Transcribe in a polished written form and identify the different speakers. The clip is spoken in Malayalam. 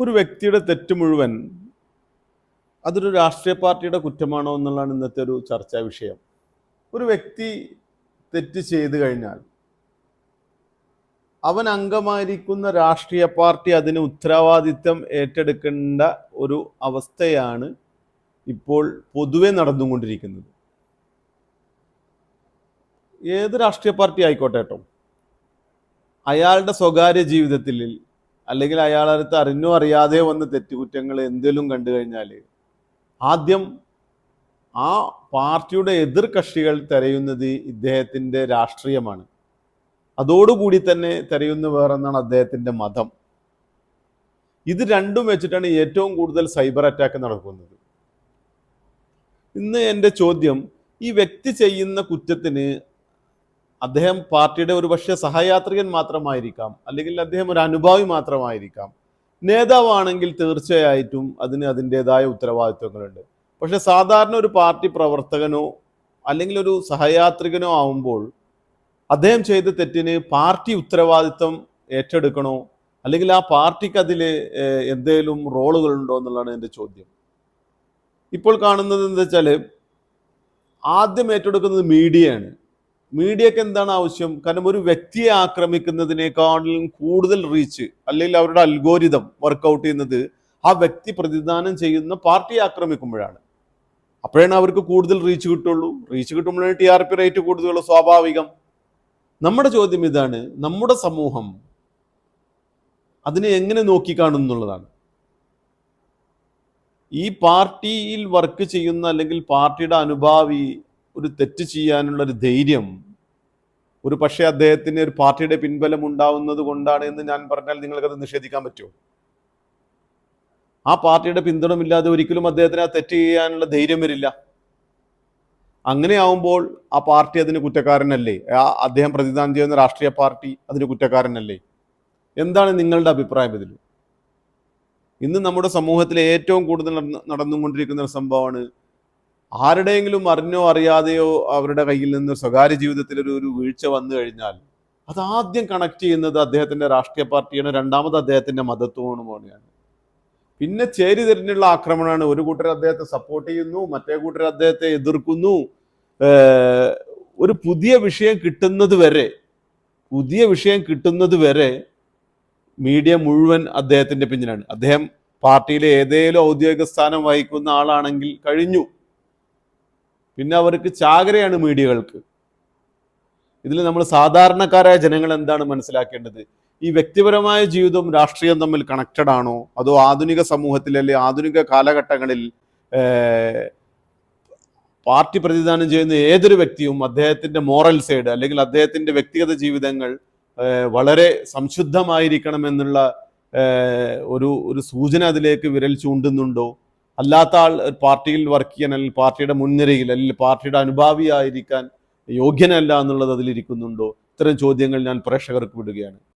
Speaker 1: ഒരു വ്യക്തിയുടെ തെറ്റ് മുഴുവൻ അതൊരു രാഷ്ട്രീയ പാർട്ടിയുടെ കുറ്റമാണോ എന്നുള്ളതാണ് ഇന്നത്തെ ഒരു ചർച്ചാ വിഷയം. ഒരു വ്യക്തി തെറ്റ് ചെയ്തു കഴിഞ്ഞാൽ അവൻ അംഗമായിരിക്കുന്ന രാഷ്ട്രീയ പാർട്ടി അതിന് ഉത്തരവാദിത്തം ഏറ്റെടുക്കേണ്ട ഒരു അവസ്ഥയാണ് ഇപ്പോൾ പൊതുവെ നടന്നുകൊണ്ടിരിക്കുന്നത്. ഏത് രാഷ്ട്രീയ പാർട്ടി ആയിക്കോട്ടെ കേട്ടോ, അയാളുടെ സ്വകാര്യ ജീവിതത്തിൽ അല്ലെങ്കിൽ അയാളടുത്ത് അറിഞ്ഞോ അറിയാതെ വന്ന തെറ്റുകുറ്റങ്ങൾ എന്തെങ്കിലും കണ്ടു കഴിഞ്ഞാൽ ആദ്യം ആ പാർട്ടിയുടെ എതിർ കക്ഷികൾ തിരയുന്നത് ഇദ്ദേഹത്തിൻ്റെ രാഷ്ട്രീയമാണ്. അതോടുകൂടി തന്നെ തിരയുന്ന വേറൊന്നാണ് അദ്ദേഹത്തിൻ്റെ മതം. ഇത് രണ്ടും വെച്ചിട്ടാണ് ഏറ്റവും കൂടുതൽ സൈബർ അറ്റാക്ക് നടക്കുന്നത്. ഇന്ന് എൻ്റെ ചോദ്യം, ഈ വ്യക്തി ചെയ്യുന്ന കുറ്റത്തിന് അദ്ദേഹം പാർട്ടിയുടെ ഒരു പക്ഷേ സഹയാത്രികൻ മാത്രമായിരിക്കാം, അല്ലെങ്കിൽ അദ്ദേഹം ഒരു അനുഭാവി മാത്രമായിരിക്കാം. നേതാവാണെങ്കിൽ തീർച്ചയായിട്ടും അതിന് അതിൻ്റെതായ ഉത്തരവാദിത്വങ്ങളുണ്ട്. പക്ഷെ സാധാരണ ഒരു പാർട്ടി പ്രവർത്തകനോ അല്ലെങ്കിൽ ഒരു സഹയാത്രികനോ ആവുമ്പോൾ അദ്ദേഹം ചെയ്ത തെറ്റിന് പാർട്ടി ഉത്തരവാദിത്വം ഏറ്റെടുക്കണോ, അല്ലെങ്കിൽ ആ പാർട്ടിക്ക് അതിൽ എന്തെങ്കിലും റോളുകളുണ്ടോ എന്നുള്ളതാണ് എൻ്റെ ചോദ്യം. ഇപ്പോൾ കാണുന്നത് എന്താ വെച്ചാൽ, ആദ്യം ഏറ്റെടുക്കുന്നത് മീഡിയയാണ്. മീഡിയക്ക് എന്താണ് ആവശ്യം? കാരണം ഒരു വ്യക്തിയെ ആക്രമിക്കുന്നതിനേക്കാളും കൂടുതൽ റീച്ച് അല്ലെങ്കിൽ അവരുടെ അൽഗോരിതം വർക്കൗട്ട് ചെയ്യുന്നത് ആ വ്യക്തി പ്രതിദാനം ചെയ്യുന്ന പാർട്ടിയെ ആക്രമിക്കുമ്പോഴാണ്. അപ്പോഴാണ് അവർക്ക് കൂടുതൽ റീച്ച് കിട്ടുള്ളൂ. റീച്ച് കിട്ടുമ്പോഴാണ് TRP റേറ്റ് കൂടുതലുള്ള സ്വാഭാവികം. നമ്മുടെ ചോദ്യം ഇതാണ്, നമ്മുടെ സമൂഹം അതിനെ എങ്ങനെ നോക്കിക്കാണുന്നുള്ളതാണ്. ഈ പാർട്ടിയിൽ വർക്ക് ചെയ്യുന്ന അല്ലെങ്കിൽ പാർട്ടിയുടെ അനുഭാവി ഒരു തെറ്റ് ചെയ്യാനുള്ള ഒരു ധൈര്യം ഒരു പക്ഷേ അദ്ദേഹത്തിന് ഒരു പാർട്ടിയുടെ പിൻബലം ഉണ്ടാവുന്നത് കൊണ്ടാണ് എന്ന് ഞാൻ പറഞ്ഞാൽ നിങ്ങൾക്കത് നിഷേധിക്കാൻ പറ്റുമോ? ആ പാർട്ടിയുടെ പിന്തുണമില്ലാതെ ഒരിക്കലും അദ്ദേഹത്തിന് ആ തെറ്റ് ചെയ്യാനുള്ള ധൈര്യം വരില്ല. അങ്ങനെയാവുമ്പോൾ ആ പാർട്ടി അതിന് കുറ്റക്കാരനല്ലേ? അദ്ദേഹം പ്രതിദാനം ചെയ്യുന്ന രാഷ്ട്രീയ പാർട്ടി അതിന് കുറ്റക്കാരനല്ലേ? എന്താണ് നിങ്ങളുടെ അഭിപ്രായം ഇതിൽ? ഇന്ന് നമ്മുടെ സമൂഹത്തിലെ ഏറ്റവും കൂടുതൽ നടന്നുകൊണ്ടിരിക്കുന്ന ഒരു സംഭവമാണ്, ആരുടെയെങ്കിലും അറിഞ്ഞോ അറിയാതെയോ അവരുടെ കയ്യിൽ നിന്ന് സ്വകാര്യ ജീവിതത്തിൽ ഒരു വീഴ്ച വന്നു കഴിഞ്ഞാൽ അത് ആദ്യം കണക്ട് ചെയ്യുന്നത് അദ്ദേഹത്തിൻ്റെ രാഷ്ട്രീയ പാർട്ടിയാണ്, രണ്ടാമത് അദ്ദേഹത്തിൻ്റെ മതത്വമാണ്. പിന്നെ ചേരി തിരിഞ്ഞുള്ള ആക്രമണമാണ്. ഒരു കൂട്ടർ അദ്ദേഹത്തെ സപ്പോർട്ട് ചെയ്യുന്നു, മറ്റേ കൂട്ടർ അദ്ദേഹത്തെ എതിർക്കുന്നു. ഒരു പുതിയ വിഷയം കിട്ടുന്നത് വരെ മീഡിയ മുഴുവൻ അദ്ദേഹത്തിൻ്റെ പിന്നിലാണ്. അദ്ദേഹം പാർട്ടിയിലെ ഏതെങ്കിലും ഔദ്യോഗിക സ്ഥാനം വഹിക്കുന്ന ആളാണെങ്കിൽ കഴിഞ്ഞു, പിന്നെ അവർക്ക് ചാകരയാണ് മീഡിയകൾക്ക്. ഇതിൽ നമ്മൾ സാധാരണക്കാരായ ജനങ്ങൾ എന്താണ് മനസ്സിലാക്കേണ്ടത്? ഈ വ്യക്തിപരമായ ജീവിതവും രാഷ്ട്രീയം തമ്മിൽ കണക്റ്റഡ് ആണോ, അതോ ആധുനിക സമൂഹത്തിൽ അല്ലെങ്കിൽ ആധുനിക കാലഘട്ടങ്ങളിൽ പാർട്ടി പ്രതിദാനം ചെയ്യുന്ന ഏതൊരു വ്യക്തിയും അദ്ദേഹത്തിൻ്റെ മോറൽ സൈഡ് അല്ലെങ്കിൽ അദ്ദേഹത്തിൻ്റെ വ്യക്തിഗത ജീവിതങ്ങൾ വളരെ സംശുദ്ധമായിരിക്കണമെന്നുള്ള ഒരു സൂചന അതിലേക്ക് വിരൽ ചൂണ്ടുന്നുണ്ടോ? അല്ലാത്ത ആൾ പാർട്ടിയിൽ വർക്ക് ചെയ്യാൻ അല്ലെങ്കിൽ പാർട്ടിയുടെ മുൻനിരയിൽ അല്ലെങ്കിൽ പാർട്ടിയുടെ അനുഭാവിയായിരിക്കാൻ യോഗ്യനല്ല എന്നുള്ളത് അതിലിരിക്കുന്നുണ്ടോ? ഇത്തരം ചോദ്യങ്ങൾ ഞാൻ പ്രേക്ഷകർക്ക് വിടുകയാണ്.